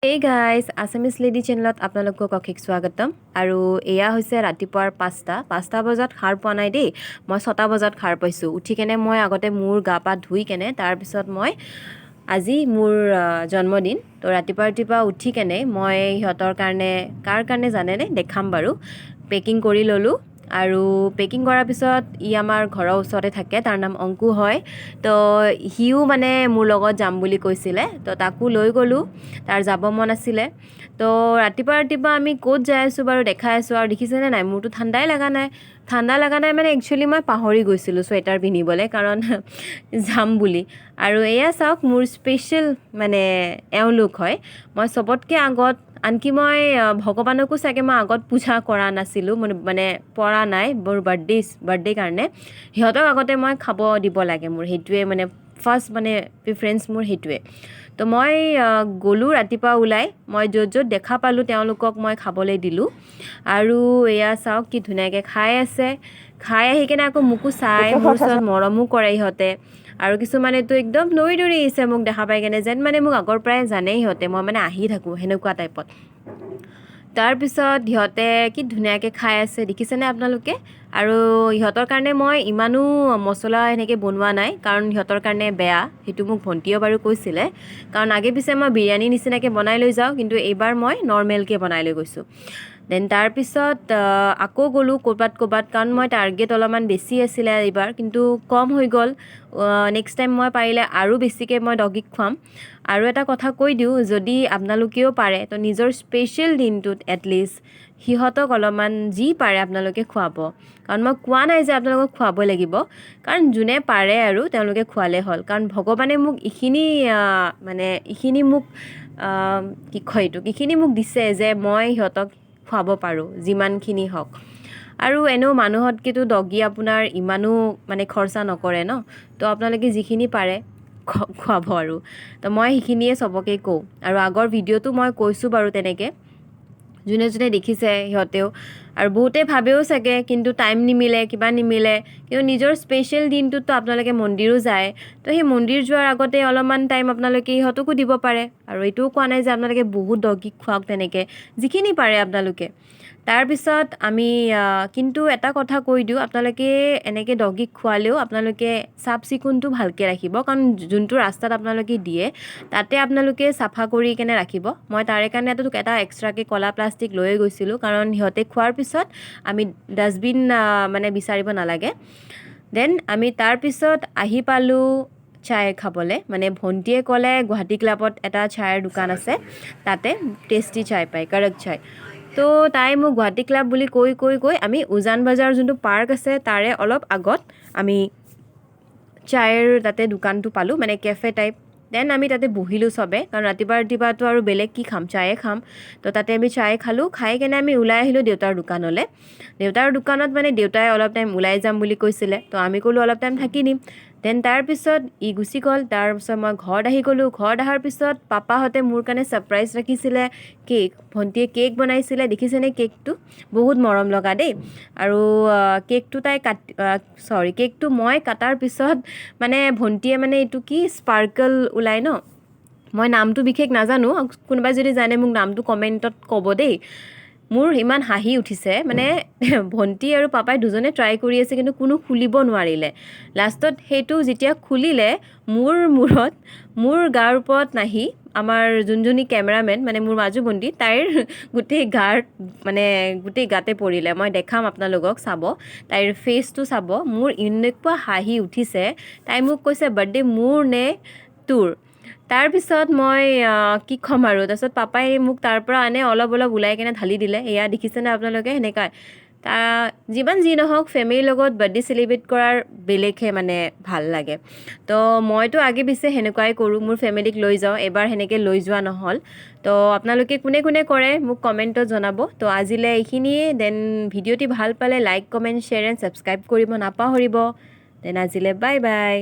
Hey guys, Assamese Lady চেনেলত আপোনালোকক অশেষ স্বাগতম আৰু এয়া হৈছে ৰাতিপুৱাৰ 5টা বজাত খাৰ পোৱা নাই দেই মই 6টা বজাত খাৰ পাইছোঁ উঠি কেনে মই আগতে মোৰ গা পা ধুই কেনে তাৰ পিছত মই আজি মোৰ জন্মদিন তো ৰাতিপুৱা উঠি কেনে মই ইহঁতৰ কাৰণে কাৰ কাৰণে জানেনে দেখাম বাৰু পেকিং কৰি ললোঁ আৰু পেকিং কৰাৰ পিছত ই আমাৰ ঘৰৰ ওচৰতে থাকে তাৰ নাম অংকু হয় তো হিও মানে মোৰ লগত যাম বুলি কৈছিলে তো তাকো লৈ গ'লোঁ তাৰ যাব মন আছিলে তো ৰাতিপুৱা আমি ক'ত যাই আছোঁ বাৰু দেখাই আছোঁ আৰু দেখিছেনে নাই মোৰতো ঠাণ্ডা লগা নাই মানে একচুৱেলি মই পাহৰি গৈছিলোঁ চুৱেটাৰ পিন্ধিবলৈ কাৰণ যাম বুলি আৰু এয়া চাওক মোৰ স্পেচিয়েল মানে এওঁলোক হয় মই চবতকৈ আগত আনকি মই ভগৱানকো চাগে মই আগত পূজা কৰা নাছিলোঁ মানে পৰা নাই মোৰ বাৰ্থডে কাৰণে সিহঁতক আগতে মই খাব দিব লাগে মোৰ সেইটোৱে মানে ফাৰ্ষ্ট মানে প্ৰিফাৰেঞ্চ মোৰ সেইটোৱে তো মই গ'লোঁ ৰাতিপুৱা ওলাই মই য'ত দেখা পালোঁ তেওঁলোকক মই খাবলৈ দিলোঁ আৰু এয়া চাওক কি ধুনীয়াকৈ খাই আছে খাই আহি কেনে আকৌ মোকো চাই মোৰ ওচৰত মৰমো কৰে ইহঁতে আৰু কিছুমানেতো একদম দৌৰি আহিছে মোক দেখা পাই কেনে যেন মানে মোক আগৰ পৰাই জানেই সিহঁতে মই মানে আহি থাকোঁ সেনেকুৱা টাইপত তাৰপিছত সিহঁতে কি ধুনীয়াকৈ খাই আছে দেখিছেনে আপোনালোকে আৰু ইহঁতৰ কাৰণে মই ইমানো মছলা এনেকৈ বনোৱা নাই কাৰণ সিহঁতৰ কাৰণে বেয়া সেইটো মোক ভণ্টিয়ে বাৰু কৈছিলে কাৰণ আগে পিছে মই বিৰিয়ানী নিচিনাকৈ বনাই লৈ যাওঁ কিন্তু এইবাৰ মই নৰ্মেলকৈ বনাই লৈ গৈছোঁ দেন তাৰপিছত আকৌ গ'লোঁ ক'ৰবাত কাৰণ মই টাৰ্গেট অলপমান বেছি আছিলে এইবাৰ কিন্তু কম হৈ গ'ল নেক্সট টাইম মই পাৰিলে আৰু বেছিকৈ মই ডগীক খুৱাম আৰু এটা কথা কৈ দিওঁ যদি আপোনালোকেও পাৰে তো নিজৰ স্পেচিয়েল দিনটোত এটলিষ্ট সিহঁতক অলপমান যি পাৰে আপোনালোকে খুৱাব কাৰণ মই কোৱা নাই যে আপোনালোকক খুৱাবই লাগিব কাৰণ যোনে পাৰে আৰু তেওঁলোকে খুৱালে হ'ল কাৰণ ভগৱানে মোক এইখিনি মোক দিছে যে মই সিহঁতক খুৱাব পাৰোঁ যিমানখিনি হওক আৰু এনেও মানুহতকৈতো ডগী আপোনাৰ ইমানো মানে খৰচা নকৰে ন তো আপোনালোকে যিখিনি পাৰে খুৱাব আৰু তো মই সেইখিনিয়ে চবকে কওঁ আৰু আগৰ ভিডিঅ'টো মই কৈছোঁ বাৰু তেনেকৈ যোনে দেখিছে সিহঁতেও আৰু বহুতে ভাবেও চাগে কিন্তু টাইম নিমিলে কিবা নিমিলে কিন্তু নিজৰ স্পেচিয়েল দিনটোততো আপোনালোকে মন্দিৰো যায় তো সেই মন্দিৰ যোৱাৰ আগতে অলপমান টাইম আপোনালোকে সিহঁতকো দিব পাৰে আৰু এইটোও কোৱা নাই যে আপোনালোকে বহুত ডগীক খুৱাওক তেনেকৈ যিখিনি পাৰে আপোনালোকে তাৰপিছত আমি কিন্তু এটা কথা কৈ দিওঁ আপোনালোকে এনেকৈ ডগীক খোৱালেও আপোনালোকে চাফ চিকুণটো ভালকৈ ৰাখিব কাৰণ যোনটো ৰাস্তাত আপোনালোকে দিয়ে তাতে আপোনালোকে চাফা কৰি কেনে ৰাখিব মই তাৰে কাৰণে এটা এক্সট্ৰাকৈ ক'লা প্লাষ্টিক লৈয়ে গৈছিলোঁ কাৰণ সিহঁতে খোৱাৰ পিছত আমি ডাষ্টবিন মানে বিচাৰিব নালাগে দেন আমি তাৰপিছত আহি পালোঁ চাই খাবলৈ মানে ভণ্টিয়ে ক'লে গুৱাহাটী ক্লাবত এটা চায়ৰ দোকান আছে তাতে টেষ্টি চাই পায় কৰক চাই তো তাই মোক গুৱাহাটী ক্লাব বুলি কৈ আমি উজান বজাৰ যোনটো পাৰ্ক আছে তাৰে অলপ আগত আমি চায়ৰ তাতে দোকানটো পালোঁ মানে কেফে টাইপ দেন আমি তাতে বহিলোঁ চবে কাৰণ ৰাতিপুৱাতো আৰু বেলেগ কি খাম চায়ে খাম তো তাতে আমি চাই খালোঁ খাই কেনে আমি ওলাই আহিলোঁ দেউতাৰ দোকানলৈ দেউতাৰ দোকানত মানে দেউতাই অলপ টাইম ওলাই যাম বুলি কৈছিলে তো আমি ক'লোঁ অলপ টাইম থাকি দিম দেন তাৰপিছত ই গুচি গ'ল তাৰপিছত মই ঘৰত আহি গ'লোঁ ঘৰত অহাৰ পিছত পাপাহঁতে মোৰ কাৰণে ছাৰপ্ৰাইজ ৰাখিছিলে ভণ্টিয়ে কেক বনাইছিলে দেখিছেনে কেকটো বহুত মৰম লগা দেই আৰু কেকটো মই কাটাৰ পিছত মানে ভণ্টিয়ে মানে এইটো কি স্পাৰ্কল ওলাই ন মই নামটো বিশেষ নাজানো কোনোবাই যদি জানে মোক নামটো কমেণ্টত ক'ব দেই মোৰ ইমান হাঁহি উঠিছে মানে ভণ্টি আৰু পাপাই দুজনে ট্ৰাই কৰি আছে কিন্তু কোনো খুলিব নোৱাৰিলে লাষ্টত সেইটো যেতিয়া খুলিলে মোৰ গাৰ ওপৰত নাহি আমাৰ যোনজনী কেমেৰামেন মানে মোৰ মাজু ভণ্টি তাইৰ গোটেই গাতে পৰিলে মই দেখাম আপোনালোকক চাব তাইৰ ফেচটো চাব মোৰ এনেকুৱা হাঁহি উঠিছে তাই মোক কৈছে বাৰ্থডে মোৰ নে তোৰ তাৰপিছত মই কি ক'ম আৰু তাৰপিছত পাপাই মোক তাৰ পৰা আনে অলপ ওলাই কেনে ঢালি দিলে এয়া দেখিছেনে আপোনালোকে সেনেকুৱা যিমান যি নহওক ফেমিলিৰ লগত বাৰ্থডে চেলিব্ৰেট কৰাৰ বেলেগহে মানে ভাল লাগে তো মইতো আগে পিছে সেনেকুৱাই কৰোঁ মোৰ ফেমিলিক লৈ যাওঁ এবাৰ সেনেকৈ লৈ যোৱা নহ'ল তো আপোনালোকে কোনে কৰে মোক কমেণ্টত জনাব তো আজিলৈ এইখিনিয়ে দেন ভিডিঅ'টি ভাল পালে like comment share and subscribe কৰিব নাপাহৰিব দেন আজিলৈ বাই বাই